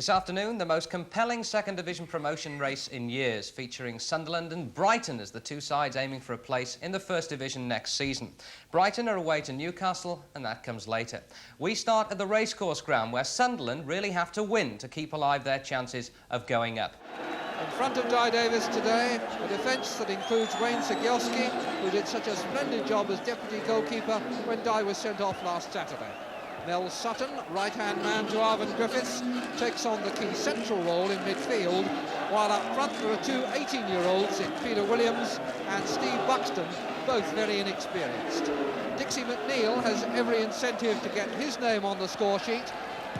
This afternoon, the most compelling second division promotion race in years, featuring Sunderland and Brighton as the two sides aiming for a place in the first division next season. Brighton are away to Newcastle, and that comes later. We start at the racecourse ground, where Sunderland really have to win to keep alive their chances of going up. In front of Di Davis today, a defence that includes Wayne Cegielski, who did such a splendid job as deputy goalkeeper when Di was sent off last Saturday. Mel Sutton, right-hand man to Arvin Griffiths, takes on the key central role in midfield, while up front there are two 18-year-olds in Peter Williams and Steve Buxton, both very inexperienced. Dixie McNeil has every incentive to get his name on the score sheet.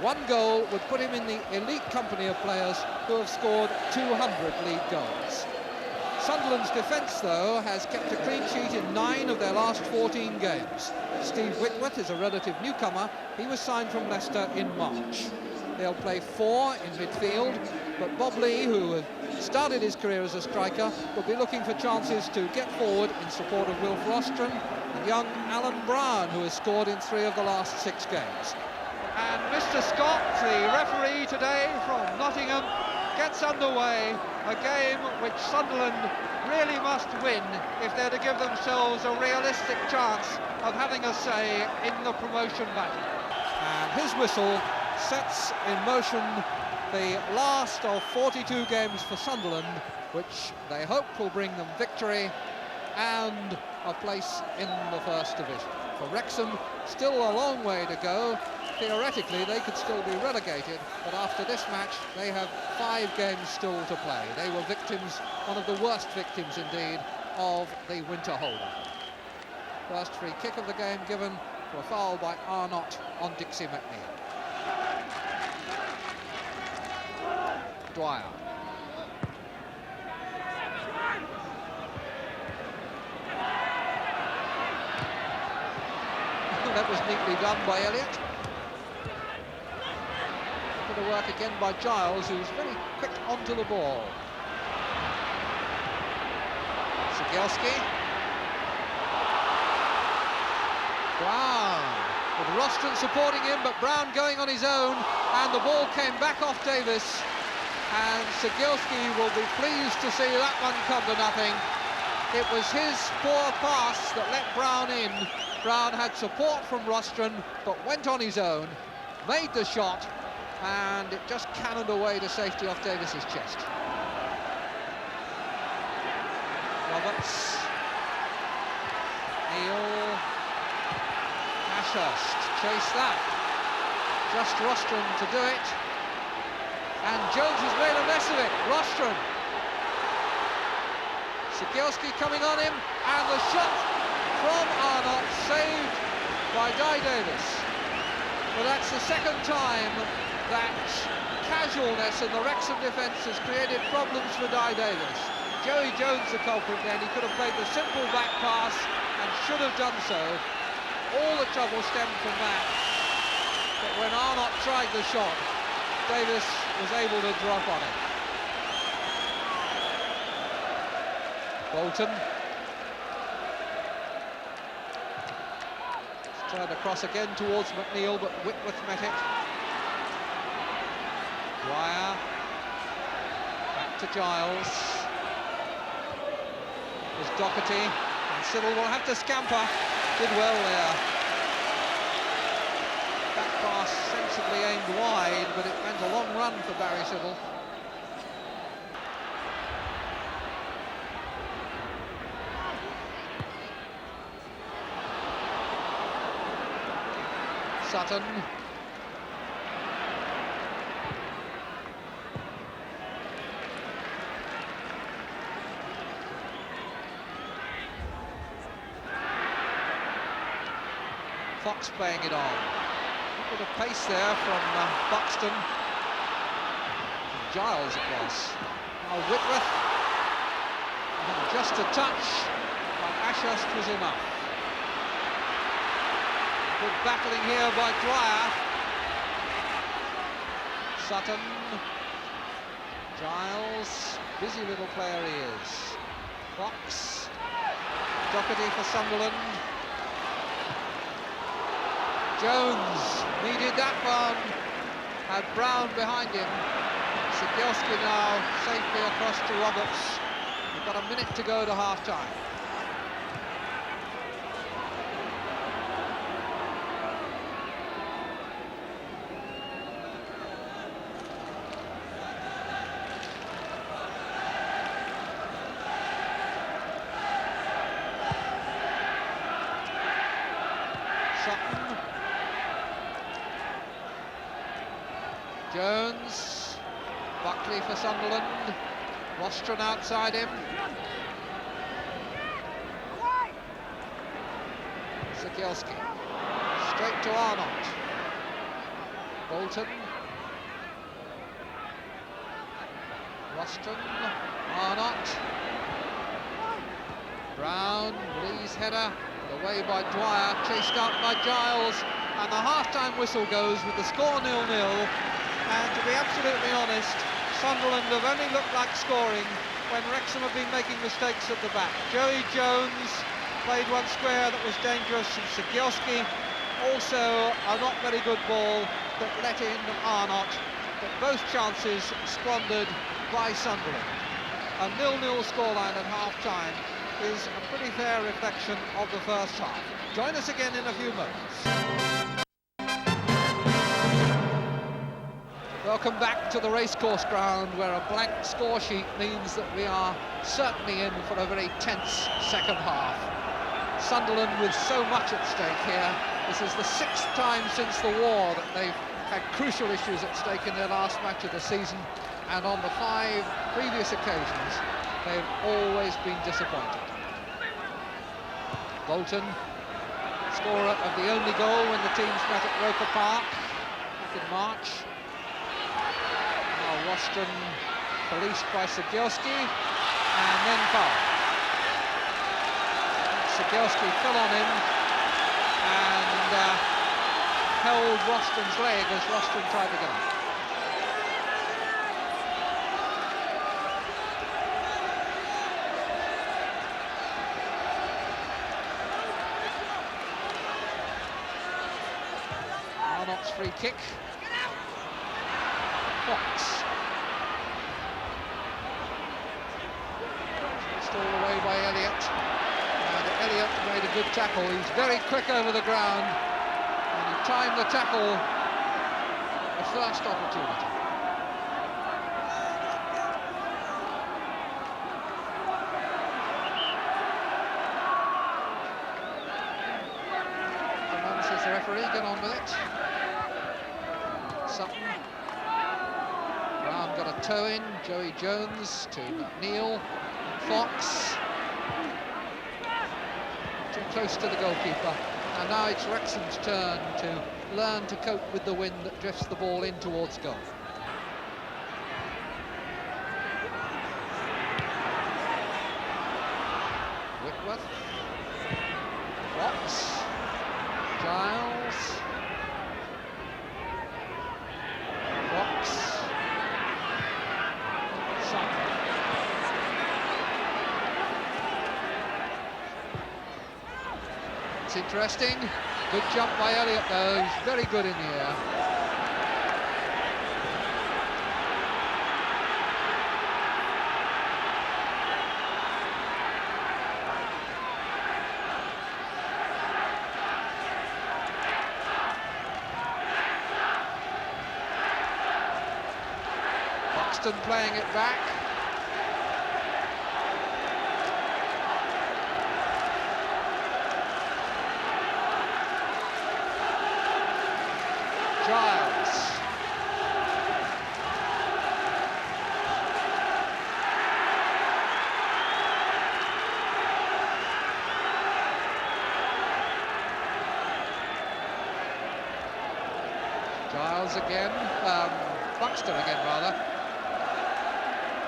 One goal would put him in the elite company of players who have scored 200 league goals. Sunderland's defence, though, has kept a clean sheet in 9 of their last 14 games. Steve Whitworth is a relative newcomer. He was signed from Leicester in March. They'll play 4 in midfield, but Bob Lee, who started his career as a striker, will be looking for chances to get forward in support of Wilf Rostron and young Alan Brown, who has scored in 3 of the last 6 games. And Mr. Scott, the referee today from Nottingham, gets underway a game which Sunderland really must win if they're to give themselves a realistic chance of having a say in the promotion battle. And his whistle sets in motion the last of 42 games for Sunderland, which they hope will bring them victory and a place in the first division. For Wrexham, still a long way to go. Theoretically, they could still be relegated, but after this match, they have 5 games still to play. They were victims, one of the worst victims indeed, of the winter hold-up. First free kick of the game given for a foul by Arnott on Dixie McNeil. Dwyer. That was neatly done by Elliott. Bit of work again by Giles, who's very quick onto the ball. Cegielski. Brown, with Rostron supporting him, but Brown going on his own, and the ball came back off Davis, and Cegielski will be pleased to see that one come to nothing. It was his poor pass that let Brown in. Brown had support from Rostron, but went on his own, made the shot, and it just cannoned away to safety off Davis's chest. Roberts. Neil. Ashurst. Chase that. Just Rostron to do it. And Jones has made a mess of it. Rostron. Cegielski coming on him, and the shot from Arnott, saved by Di Davis. Well, that's the second time that casualness in the Wrexham defence has created problems for Di Davis. Joey Jones the culprit then. He could have played the simple back pass and should have done so. All the trouble stemmed from that. But when Arnott tried the shot, Davis was able to drop on it. Bolton. Turned across again towards McNeil, but Whitworth met it. Dwyer. Back to Giles. There's Doherty, and Siddle will have to scamper. Did well there. That pass sensibly aimed wide, but it meant a long run for Barry Siddle. Sutton. Fox playing it on. A bit of pace there from Buxton. Giles it was. Now Whitworth. And just a touch by Ashurst was enough. Good battling here by Dwyer. Sutton. Giles. Busy little player he is. Fox. Doherty for Sunderland. Jones needed that one, had Brown behind him. Sigielski now safely across to Roberts. We've got a minute to go to half-time. Sutton. Jones. Buckley for Sunderland. Rostron outside him. Sigielski. Straight to Arnott. Bolton. Rostron. Arnott. Brown. Lee's header. Away by Dwyer, chased out by Giles, and the half-time whistle goes with the score 0-0. And to be absolutely honest, Sunderland have only looked like scoring when Wrexham have been making mistakes at the back. Joey Jones played one square that was dangerous, and Sigielski also a not very good ball that let in Arnott, but both chances squandered by Sunderland. A 0-0 scoreline at half-time is a pretty fair reflection of the first half. Join us again in a few moments. Welcome back to the racecourse ground, where a blank score sheet means that we are certainly in for a very tense second half. Sunderland with so much at stake here. This is the 6th time since the war that they've had crucial issues at stake in their last match of the season, and on the 5 previous occasions they've always been disappointed. Bolton, scorer of the only goal when the teams met at Roker Park back in March. Now Rostron policed by Sigielski, and then foul. Sigielski fell on him and held Rostron's leg as Rostron tried to get up. Arnott's free kick. Fox. Stole away by Elliott. And Elliott made a good tackle. He's very quick over the ground, and he timed the tackle at the first opportunity. Come on, says the referee, get on with it. Sutton. Brown got a toe in. Joey Jones to McNeil. Fox. Too close to the goalkeeper. And now it's Wrexham's turn to learn to cope with the wind that drifts the ball in towards goal. Whitworth. Fox. Giles. Fox. Sutton. It's interesting. Good jump by Elliott though. He's very good in the air. Buxton playing it back. Giles. Giles again, Buxton again rather.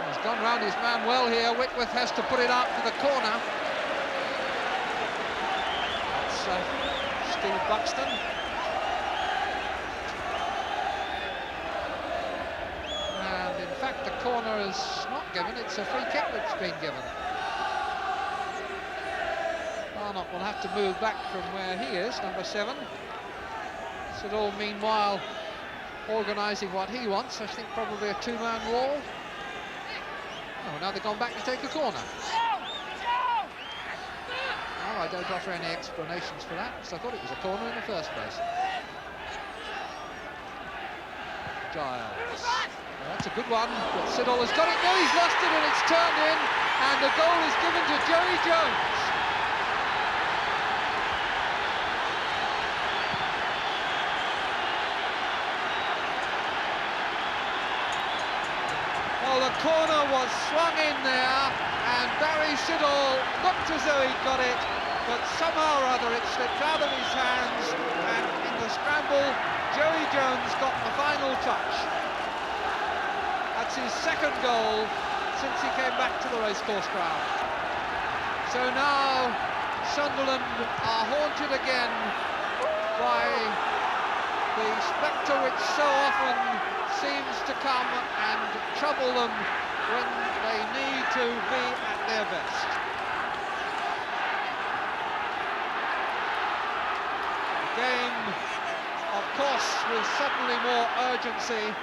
He's gone round his man well here. Whitworth has to put it out for the corner. That's Steve Buxton. And in fact the corner is not given, it's a free kick that's been given. Arnott will have to move back from where he is, number 7. This would all meanwhile organising what he wants. I think probably a two-man wall. Oh, now they've gone back to take a corner. Well, I don't offer any explanations for that, because I thought it was a corner in the first place. Giles. Well, that's a good one, but Siddle has got it. No, he's lost it, and it's turned in, and the goal is given to Joey Jones. Well, the corner was swung in there, and Barry Siddle looked as though he'd got it, but somehow or other it slipped out of his hands, and in the scramble, Joey Jones got the final touch. That's his second goal since he came back to the racecourse ground. So now Sunderland are haunted again by the spectre which so often seems to come and trouble them when they need to be at their best. The game, of course, with suddenly more urgency.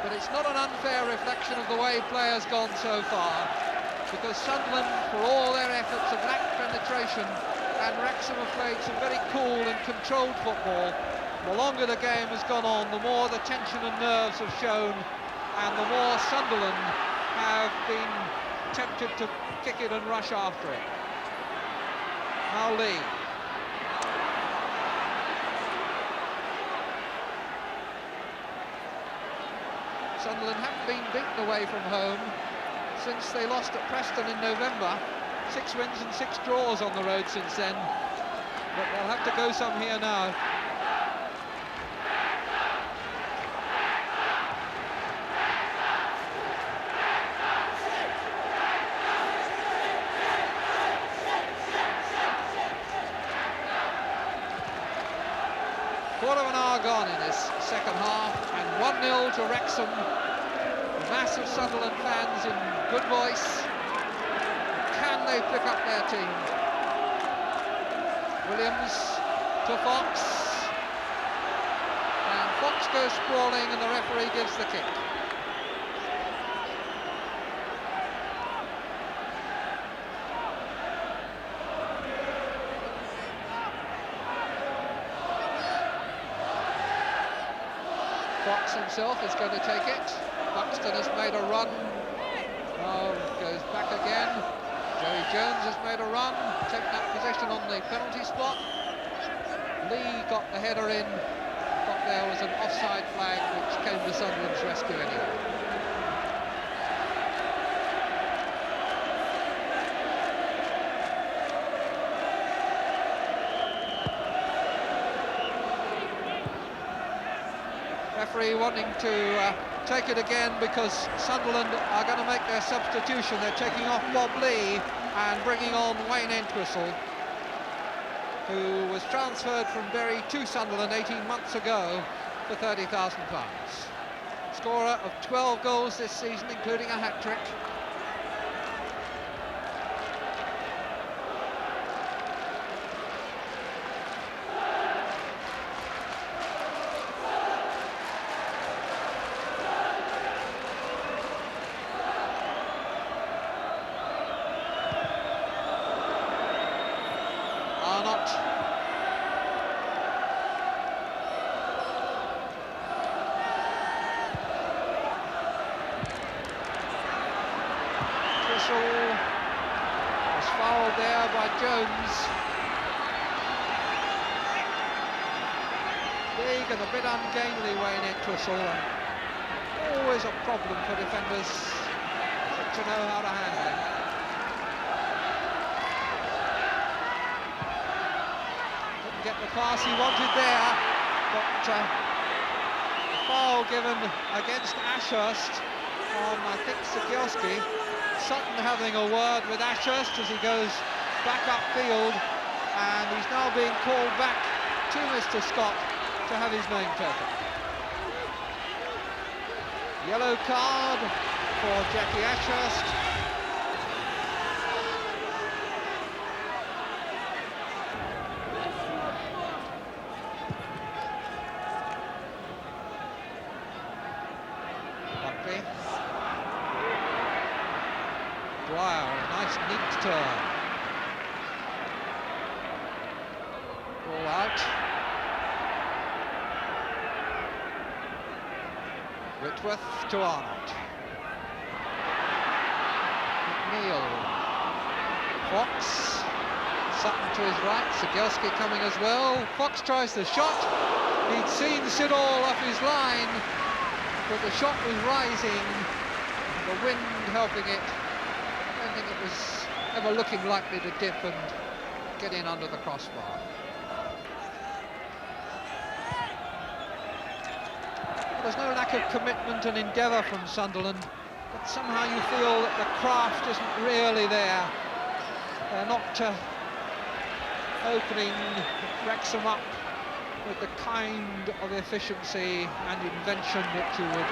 But it's not an unfair reflection of the way play has gone so far, because Sunderland, for all their efforts, have lacked penetration, and Wrexham have played some very cool and controlled football. The longer the game has gone on, the more the tension and nerves have shown, and the more Sunderland have been tempted to kick it and rush after it. Now Lee. Sunderland haven't been beaten away from home since they lost at Preston in November. 6 wins and 6 draws on the road since then, but they'll have to go some here now. Quarter of an hour gone in this second half, and 1-0 to Wrexham. A mass of Sunderland fans in good voice. Can they pick up their team? Williams to Fox, and Fox goes sprawling, and the referee gives the kick. Fox himself is going to take it. Buxton has made a run. Oh, goes back again. Joey Jones has made a run, taken that position on the penalty spot. Lee got the header in, but there was an offside flag which came to Sunderland's rescue anyway. Referee wanting to take it again because Sunderland are going to make their substitution. They're taking off Bob Lee and bringing on Wayne Entwistle, who was transferred from Bury to Sunderland 18 months ago for £30,000. Scorer of 12 goals this season, including a hat-trick. Was fouled there by Jones. Big and a bit ungainly Wayne Entwistle. Always a problem for defenders to know how to handle him. Didn't get the pass he wanted there, but the foul given against Ashurst on, I think, Sikierski. Sutton having a word with Ashurst as he goes back upfield, and he's now being called back to Mr. Scott to have his name taken. Yellow card for Jackie Ashurst. Dwyer, a nice neat turn. Ball out. Whitworth to Arnott. McNeil. Fox. Sutton to his right. Sigelski coming as well. Fox tries the shot. He'd seen Siddall off his line, but the shot was rising. The wind helping it. I don't think it was ever looking likely to dip and get in under the crossbar. There's no lack of commitment and endeavour from Sunderland, but somehow you feel that the craft isn't really there. They're not opening Wrexham up with the kind of efficiency and invention that you would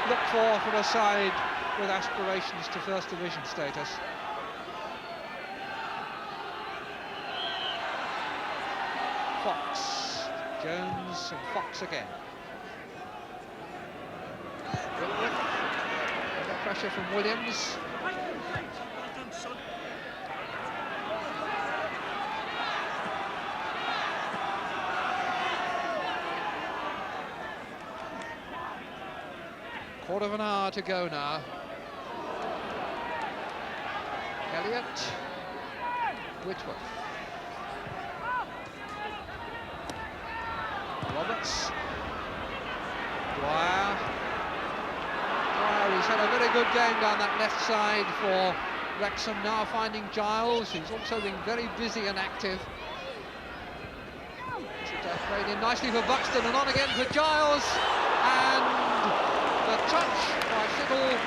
look for a side with aspirations to First Division status. Fox, Jones and Fox again. Under pressure from Williams. Quarter of an hour to go now. Elliott, Whitworth, Roberts, Dwyer. He's had a very good game down that left side for Wrexham, now finding Giles, who's also been very busy and active. Played in nicely for Buxton and on again for Giles, and the touch by Siddall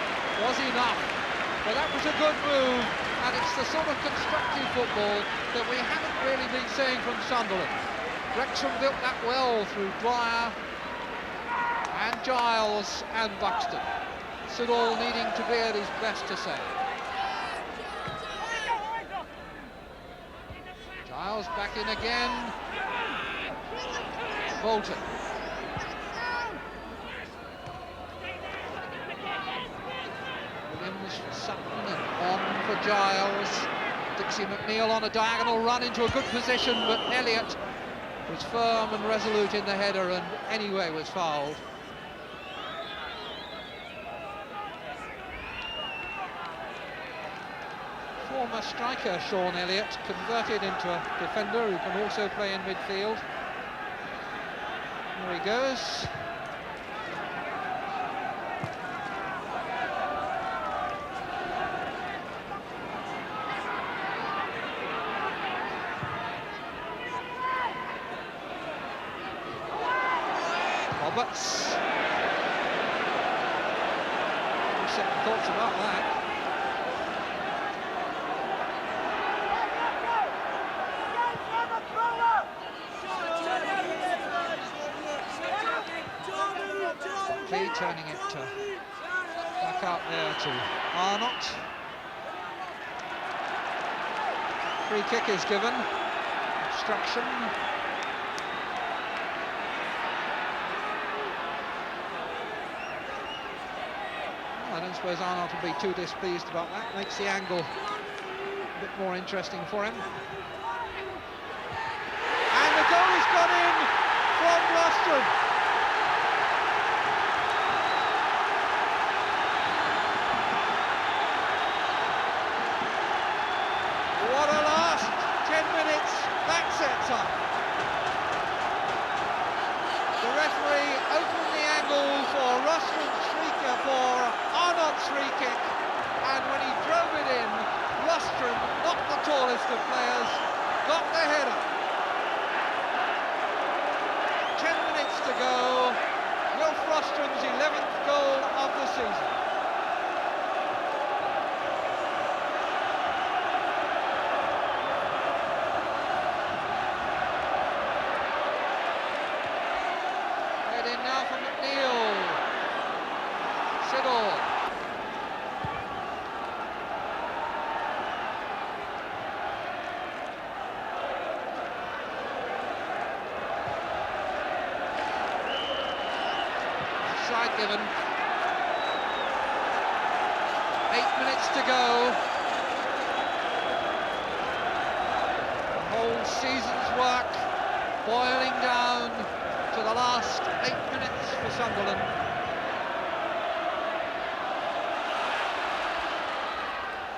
was enough. But that was a good move, and it's the sort of constructive football that we haven't really been seeing from Sunderland. Wrexham built that well through Dwyer and Giles and Buxton. Siddall needing to be at his best to save. Giles back in again. Bolton. Williams for Sutton and on for Giles. Dixie McNeil on a diagonal run into a good position, but Elliott was firm and resolute in the header and anyway was fouled. Former striker Sean Elliott converted into a defender who can also play in midfield. There he goes. Roberts. Second thoughts about that. Turning it back out there to Arnott. Free kick is given. Obstruction. Well, I don't suppose Arnott will be too displeased about that. Makes the angle a bit more interesting for him. And the goal has gone in from Rostron. Sets up. The referee opened the angle for Rostron's for Arnott's free kick, and when he drove it in, Rostron, not the tallest of players, got the header. 10 minutes to go. Wilf Rostron's 11th goal of the season. Now from McNeil. Siddall. Offside given. 8 minutes to go. work, boiling down to the last 8 minutes for Sunderland.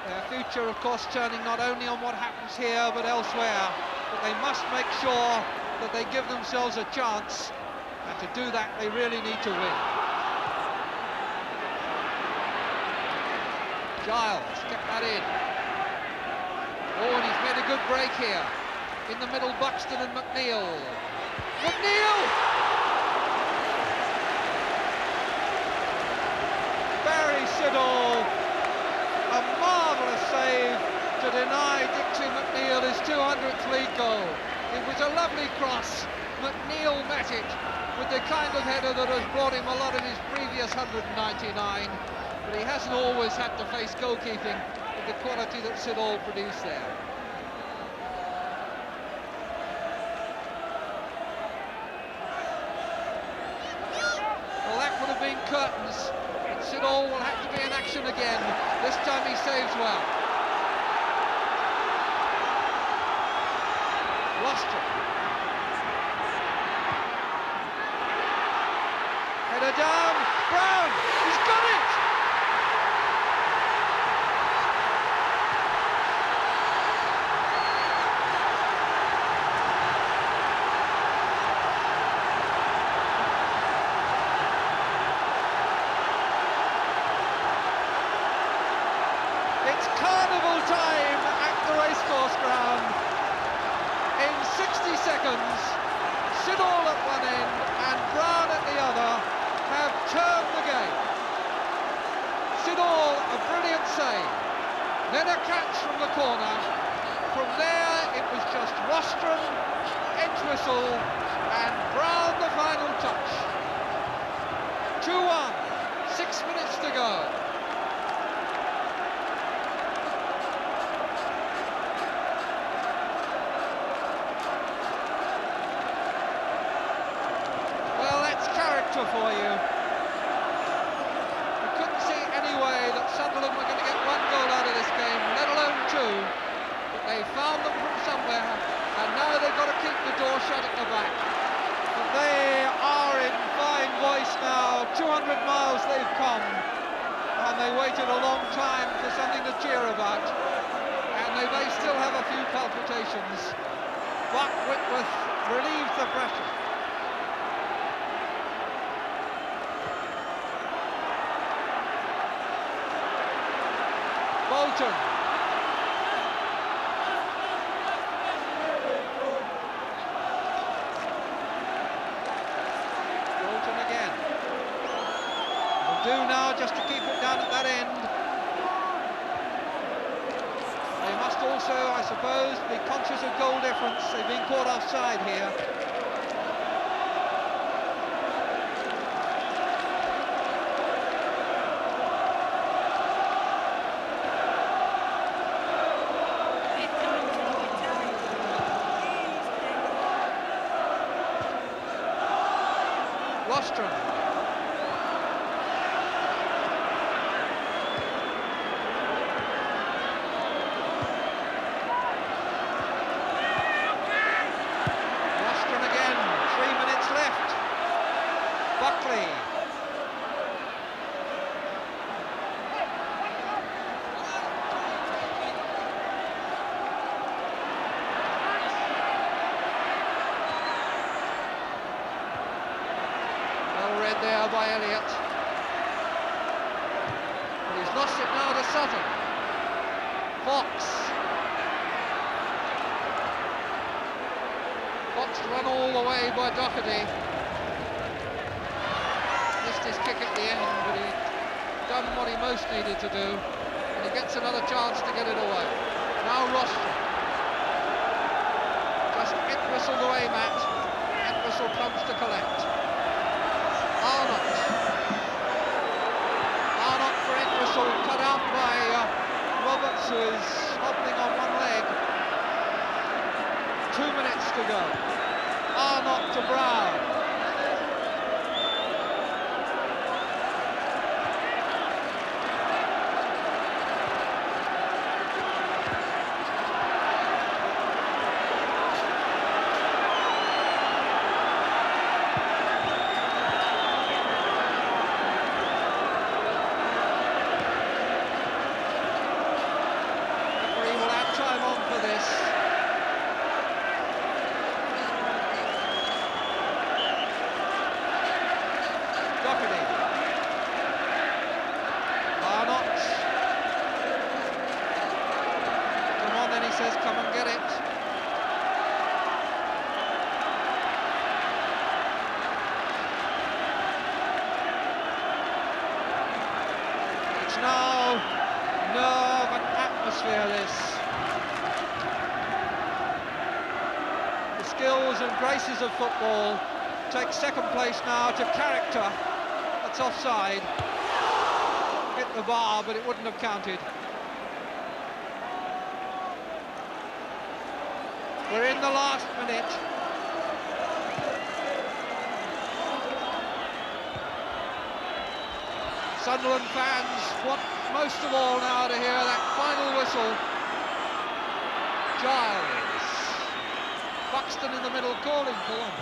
Their future, of course, turning not only on what happens here but elsewhere, but they must make sure that they give themselves a chance, and to do that they really need to win. Giles, get that in. Oh, and he's made a good break here. In the middle, Buxton and McNeil. McNeil! Barry Siddall, a marvellous save to deny Dixie McNeil his 200th league goal. It was a lovely cross. McNeil met it with the kind of header that has brought him a lot of his previous 199, but he hasn't always had to face goalkeeping with the quality that Siddall produced there. Well, that would have been curtains. Siddall will have to be in action again. This time he saves well. Rostron. Header down. Brown. He's got it. It's carnival time at the racecourse ground. In 60 seconds, Siddall at one end and Brown at the other have turned the game. Siddall, a brilliant save, then a catch from the corner. From there, it was just Rostron, Entwistle, and Brown the final touch. 2-1, 6 minutes to go. For you. You couldn't see any way that Sunderland were going to get one goal out of this game, let alone two, but they found them from somewhere, and now they've got to keep the door shut at the back. But they are in fine voice now. 200 miles they've come, and they waited a long time for something to cheer about, and they may still have a few palpitations, but Whitworth relieves the pressure. Bolton. Bolton again. Will do now just to keep it down at that end. They must also, I suppose, be conscious of goal difference. They've been caught offside here. Rostron. Rostron again, 3 minutes left. Buckley. There by Elliott, but he's lost it now to Sutton. Fox run all the way by Doherty. Missed his kick at the end, but he'd done what he most needed to do, and he gets another chance to get it away. Now Rostron. Just whistled away, Matt. Entwistle comes to collect. Arnott for Entwistle, cut out by Roberts, who is hobbling on one leg. 2 minutes to go. Arnott to Brown. atmosphere, this. The skills and graces of football take second place now to character. That's offside. Hit the bar, but it wouldn't have counted. We're in the last minute. Sunderland fans want most of all now to hear that final whistle. Giles. Buxton in the middle calling for one.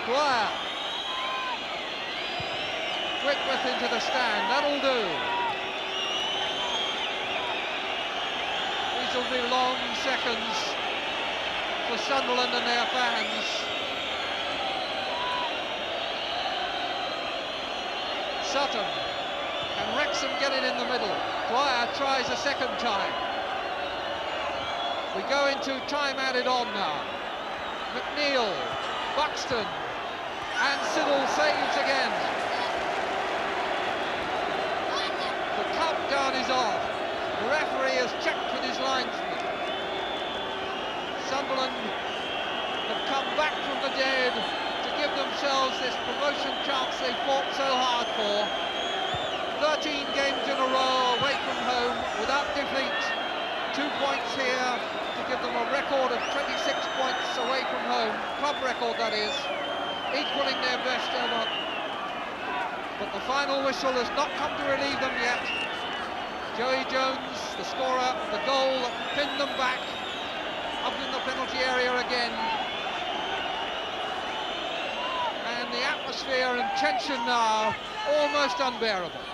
Dwyer. Whitworth into the stand, that'll do. These will be long seconds for Sunderland and their fans. Sutton. Can Wrexham get it in the middle? Dwyer tries a second time. We go into time added on now. McNeil, Buxton, and Siddle saves again. The countdown is off. The referee has checked with his linesman. Sunderland have come back from the dead to give themselves this promotion chance they fought so hard for. 13 games in a row away from home without defeat. 2 points here to give them a record of 26 points away from home. Club record, that is. Equalling their best ever. But the final whistle has not come to relieve them yet. Joey Jones, the scorer, the goal that pinned them back, up in the penalty area again. And the atmosphere and tension now almost unbearable.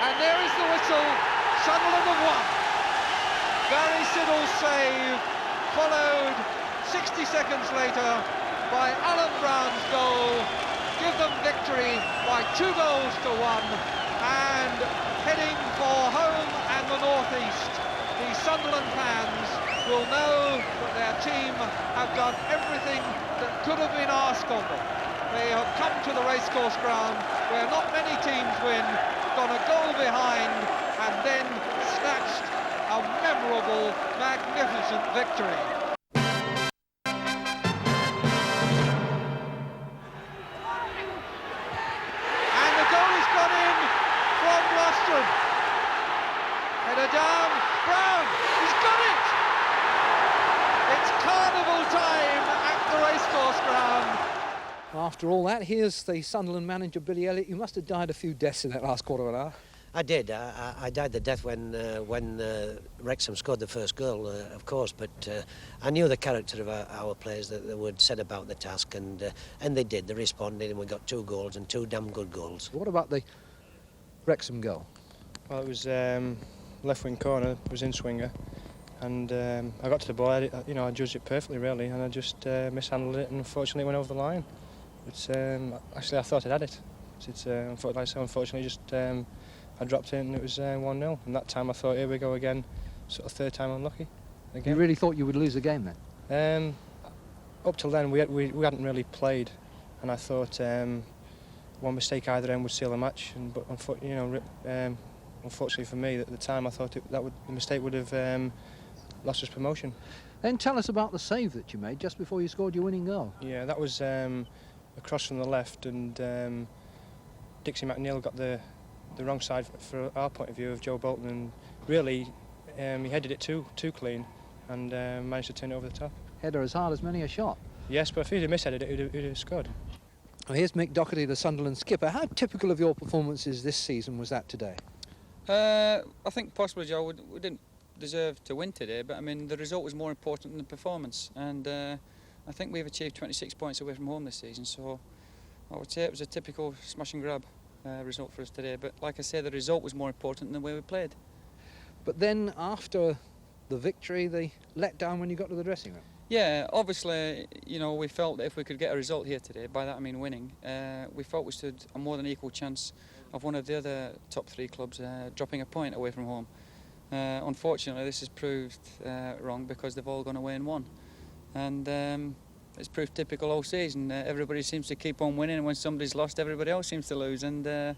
And there is the whistle. Sunderland have won. Barry Siddle's save, followed 60 seconds later by Alan Brown's goal, give them victory by 2 goals to 1, and heading for home and the northeast. The Sunderland fans will know that their team have done everything that could have been asked of them. They have come to the racecourse ground where not many teams win, gone a goal behind, and then snatched a memorable, magnificent victory. Header down, Brown, he's got it! It's carnival time at the racecourse ground. After all that, here's the Sunderland manager, Billy Elliott. You must have died a few deaths in that last quarter of an hour. I did. I died the death when Wrexham scored the first goal, of course, but I knew the character of our players, that they would set about the task, and they did. They responded, and we got 2 goals, and 2 damn good goals. What about the Wrexham goal? Well, it was left wing corner, it was in swinger, and I got to the ball. I judged it perfectly, really, and I just mishandled it, and unfortunately went over the line. But actually, I thought I'd had it. It's unfortunately, just I dropped it, and it was 1-0. And that time I thought, here we go again, sort of third time unlucky. Again. You really thought you would lose the game then? Up till then, we hadn't really played, and I thought one mistake either end would seal the match. But unfortunately for me, at the time, I thought the mistake would have lost us promotion. Then tell us about the save that you made just before you scored your winning goal. Yeah, that was across from the left, and Dixie McNeil got the wrong side for our point of view of Joe Bolton, and really he headed it too clean and managed to turn it over the top. Header as hard as many a shot. Yes, but if he'd have misheaded it, he'd have scored. Well, here's Mick Doherty, the Sunderland skipper. How typical of your performances this season was that today? I think possibly, Joe, we didn't deserve to win today, but I mean the result was more important than the performance, and I think we've achieved 26 points away from home this season, so I would say it was a typical smash and grab result for us today. But like I say, the result was more important than the way we played. But then after the victory, the letdown when you got to the dressing room? Yeah, obviously, we felt that if we could get a result here today, by that I mean winning, we felt we stood a more than equal chance of one of the other top 3 clubs dropping a point away from home. Unfortunately, this has proved wrong because they've all gone away and won. And it's proved typical all season. Everybody seems to keep on winning, and when somebody's lost, everybody else seems to lose. And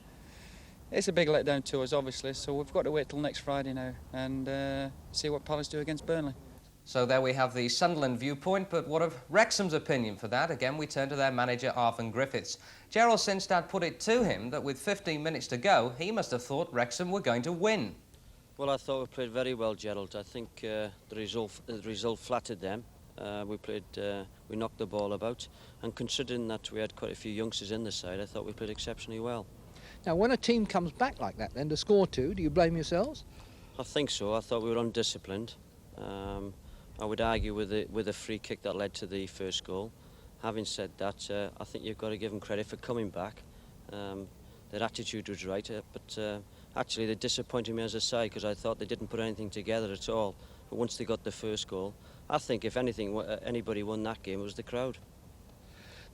It's a big letdown to us, obviously, so we've got to wait till next Friday now and see what Palace do against Burnley. So there we have the Sunderland viewpoint, but what of Wrexham's opinion for that? Again, we turn to their manager, Arvin Griffiths. Gerald Sinstad put it to him that with 15 minutes to go, he must have thought Wrexham were going to win. Well, I thought we played very well, Gerald. I think the result flattered them. We knocked the ball about, and considering that we had quite a few youngsters in the side, I thought we played exceptionally well. Now, when a team comes back like that, then to score two, do you blame yourselves? I think so. I thought we were undisciplined. I would argue with a free kick that led to the first goal. Having said that, I think you've got to give them credit for coming back. Their attitude was right, but actually they disappointed me as a side because I thought they didn't put anything together at all. But once they got the first goal, I think if anything, anybody won that game, it was the crowd.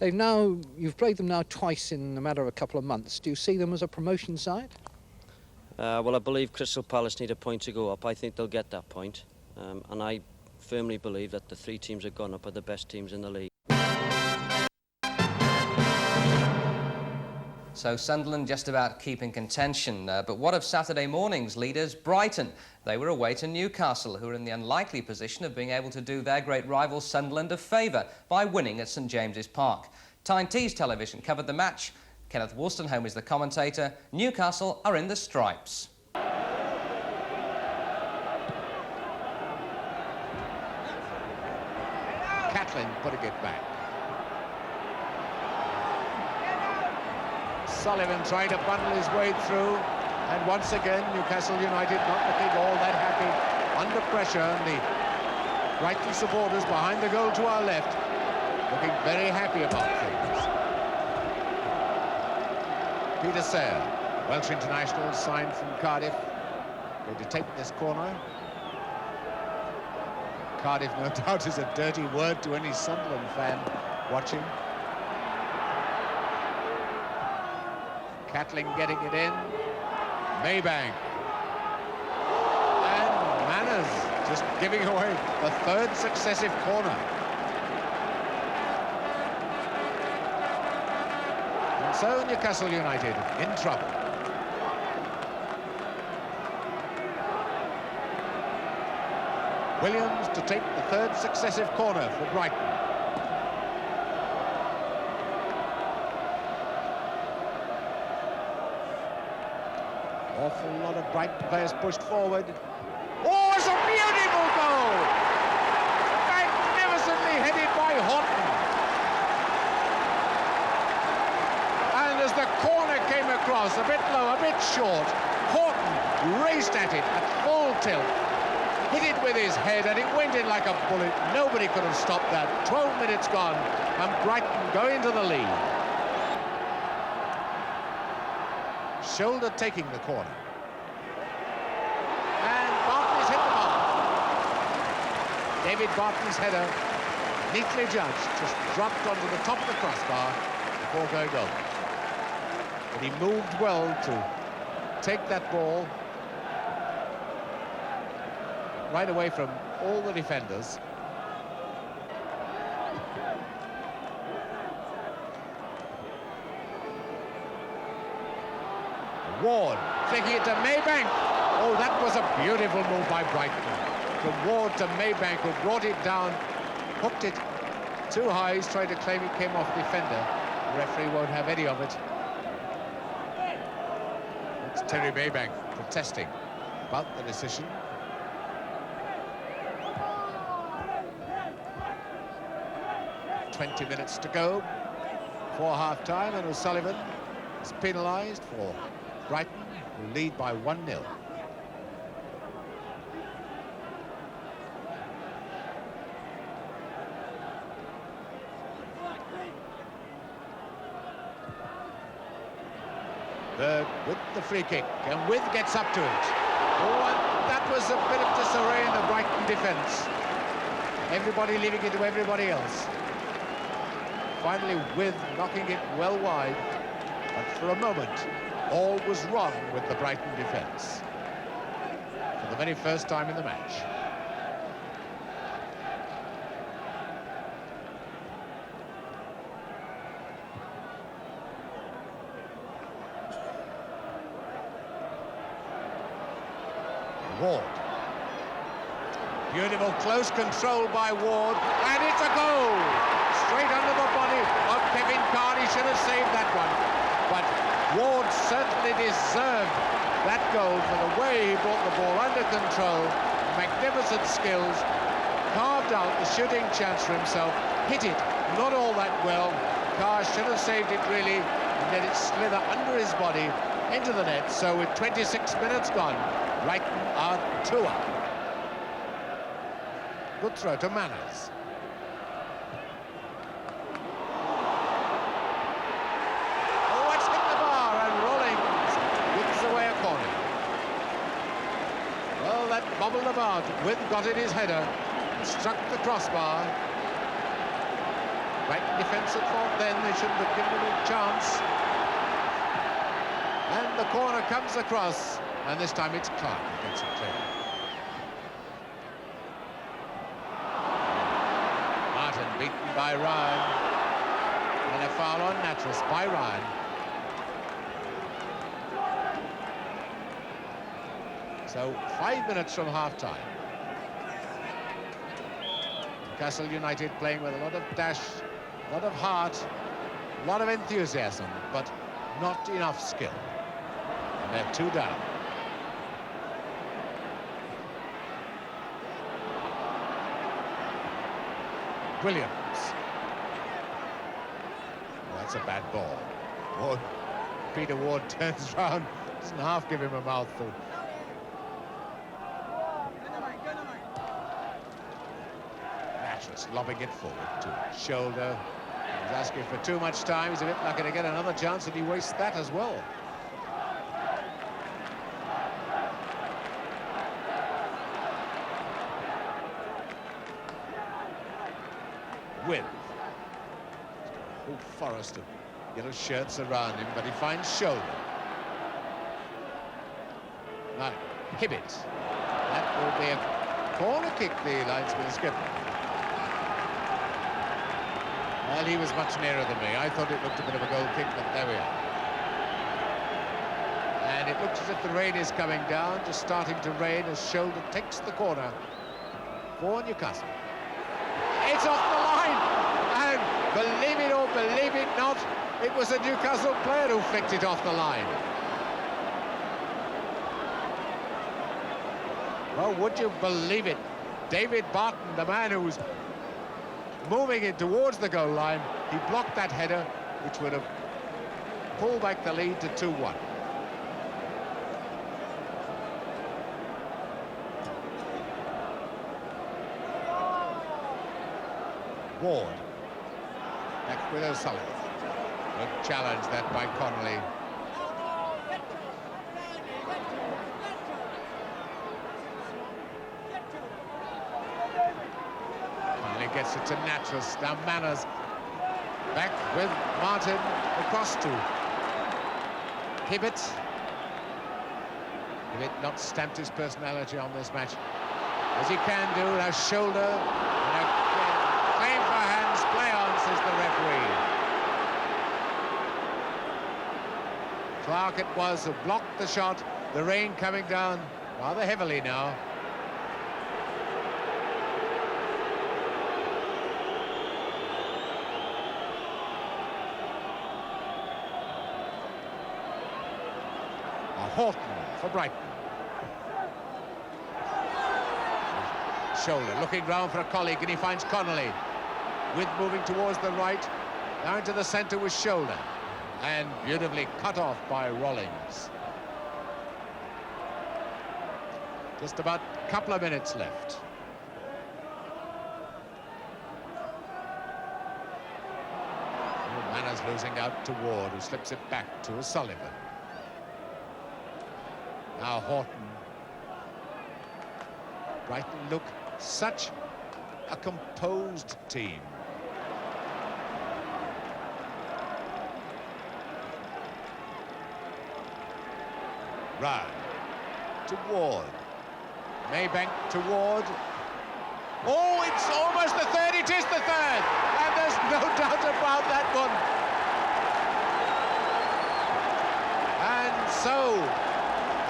You've played them now twice in a matter of a couple of months. Do you see them as a promotion side? Well, I believe Crystal Palace need a point to go up. I think they'll get that point. And I firmly believe that the three teams that have gone up are the best teams in the league. So Sunderland just about keeping contention. But what of Saturday morning's leaders, Brighton? They were away to Newcastle, who are in the unlikely position of being able to do their great rival Sunderland a favour by winning at St James's Park. Tyne Tees Television covered the match. Kenneth Wolstenholme is the commentator. Newcastle are in the stripes. Catlin putting it back. Sullivan trying to bundle his way through, and once again Newcastle United not looking all that happy under pressure, and the Brighton supporters behind the goal to our left looking very happy about things. Peter Sayre, Welsh international, signed from Cardiff, going to take this corner. Cardiff, no doubt, is a dirty word to any Sunderland fan watching. Catling getting it in. Maybank. And Manners just giving away the third successive corner. And so Newcastle United in trouble. Williams to take the third successive corner for Brighton. Awful lot of Brighton players pushed forward. Oh, it's a beautiful goal! Magnificently headed by Horton. And as the corner came across, a bit low, a bit short, Horton raced at it at full tilt. Hit it with his head, and it went in like a bullet. Nobody could have stopped that. 12 minutes gone, and Brighton go into the lead. Shoulder taking the corner. And Bartley's hit the mark. David Bartley's header, neatly judged, just dropped onto the top of the crossbar before going over. But he moved well to take that ball right away from all the defenders. Ward flicking it to Maybank. Oh, that was a beautiful move by Brighton. From Ward to Maybank, who brought it down, hooked it too high. He's trying to claim it came off defender. The referee won't have any of it. It's Terry Maybank protesting about the decision. "20 minutes to go for half-time, and O'Sullivan is penalised for Brighton, who lead by 1-0. Berg with the free kick, and With gets up to it. Oh, and that was a bit of disarray in the Brighton defence. Everybody leaving it to everybody else. Finally, With knocking it well wide, but for a moment, all was wrong with the Brighton defence. For the very first time in the match. Ward. Beautiful close control by Ward, and it's a goal! Straight under the body of Kevin Carr. He should have saved that one. But Ward certainly deserved that goal for the way he brought the ball under control. Magnificent skills. Carved out the shooting chance for himself. Hit it, not all that well. Carr should have saved it really, and let it slither under his body into the net. So with 26 minutes gone, Brighton are 2 up. Good throw to Manners. Oh, it's hit the bar, and Rollins gives away a corner. Well, that bobbled about. With got in his header, struck the crossbar. Brighton defence at fault then. They shouldn't have given him a chance. And the corner comes across, and this time it's Clark who gets it clear. Martin beaten by Ryan, and a foul on Natras by Ryan. So 5 minutes from half-time. Newcastle United playing with a lot of dash, a lot of heart, a lot of enthusiasm, but not enough skill. And they're 2 down. Williams. Oh, that's a bad ball. Ward, Peter Ward turns round, doesn't half give him a mouthful. Natras lobbing it forward to shoulder. He's asking for too much time. He's a bit lucky to get another chance, and he wastes that as well. With a whole forest of yellow shirts around him, but he finds shoulder. Now, Hibbett. That will be a corner kick, the linesman has given. Well, he was much nearer than me. I thought it looked a bit of a goal kick, but there we are. And it looks as if the rain is coming down, just starting to rain as shoulder takes the corner for Newcastle. It's off the line, and believe it or believe it not, it was a Newcastle player who flicked it off the line. Well, would you believe it? David Barton, the man who was moving it towards the goal line, he blocked that header, which would have pulled back the lead to 2-1. Ward. Back with O'Sullivan. Good challenge that by Connolly. Connolly gets it to Natras. Now Manners. Back with Martin across to Hibbett. Hibbett not stamped his personality on this match as he can do. Now shoulder. Claim for hands, play on, says the referee. Clark it was who blocked the shot. The rain coming down rather heavily now. Horton for Brighton. Shoulder looking round for a colleague, and he finds Connolly. With moving towards the right, down to the centre with shoulder, and beautifully cut off by Rollins. Just about a couple of minutes left. Manners losing out to Ward, who slips it back to O'Sullivan. Now Horton. Brighton look such a composed team. Ryan to Ward. Maybank to Ward. Oh, it's almost the third. It is the third. And there's no doubt about that one. And so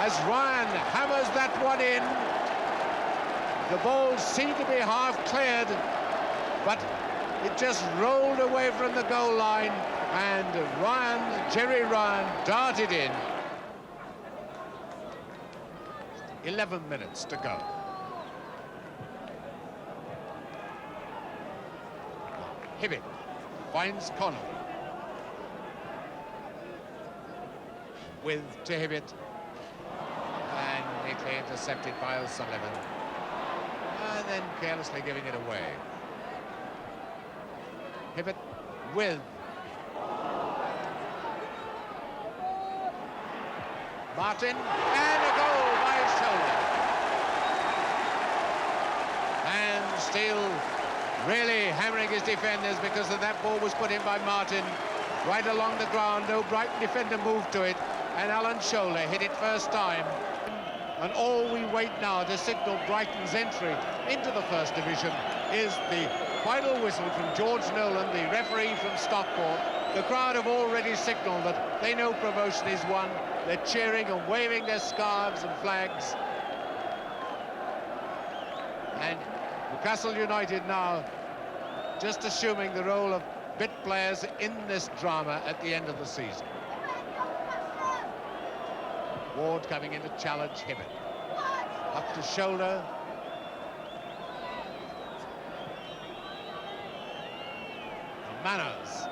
as Ryan hammers that one in. The ball seemed to be half cleared, but it just rolled away from the goal line, and Jerry Ryan darted in. 11 minutes to go. Hibbett finds Connell. With to Hibbett. And neatly intercepted by O'Sullivan. And then carelessly giving it away. Hibbett with Martin, and a goal by Shoulder. And Steele really hammering his defenders because that ball was put in by Martin right along the ground. No Brighton defender moved to it, and Alan Shoulder hit it first time. And all we wait now to signal Brighton's entry into the First Division is the final whistle from George Nolan, the referee from Stockport. The crowd have already signalled that they know promotion is won. They're cheering and waving their scarves and flags. And Newcastle United now just assuming the role of bit players in this drama at the end of the season. Ward coming in to challenge Hibbett. Up to Shoulder. Manners.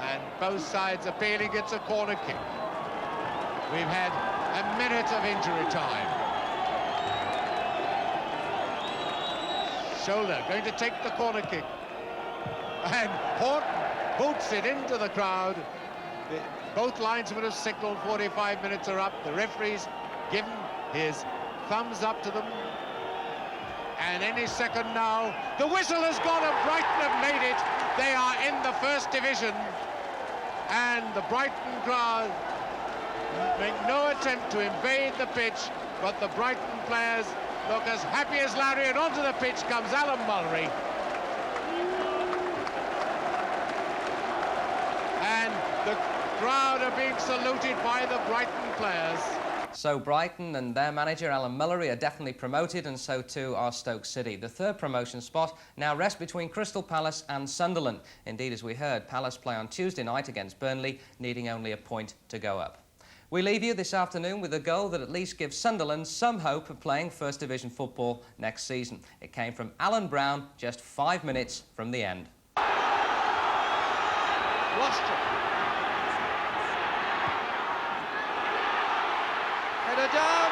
And both sides appealing. It's a corner kick. We've had a minute of injury time. Shoulder going to take the corner kick. And Horton boots it into the crowd. Both linesmen have signalled 45 minutes are up. The referee's given his thumbs up to them. And any second now, the whistle has gone and Brighton have made it. They are in the First Division. And the Brighton crowd make no attempt to invade the pitch, but the Brighton players look as happy as Larry, and onto the pitch comes Alan Mullery. And the crowd are being saluted by the Brighton players. So Brighton and their manager, Alan Mullery, are definitely promoted, and so too are Stoke City. The third promotion spot now rests between Crystal Palace and Sunderland. Indeed, as we heard, Palace play on Tuesday night against Burnley, needing only a point to go up. We leave you this afternoon with a goal that at least gives Sunderland some hope of playing First Division football next season. It came from Alan Brown just 5 minutes from the end. Lost it. Header down.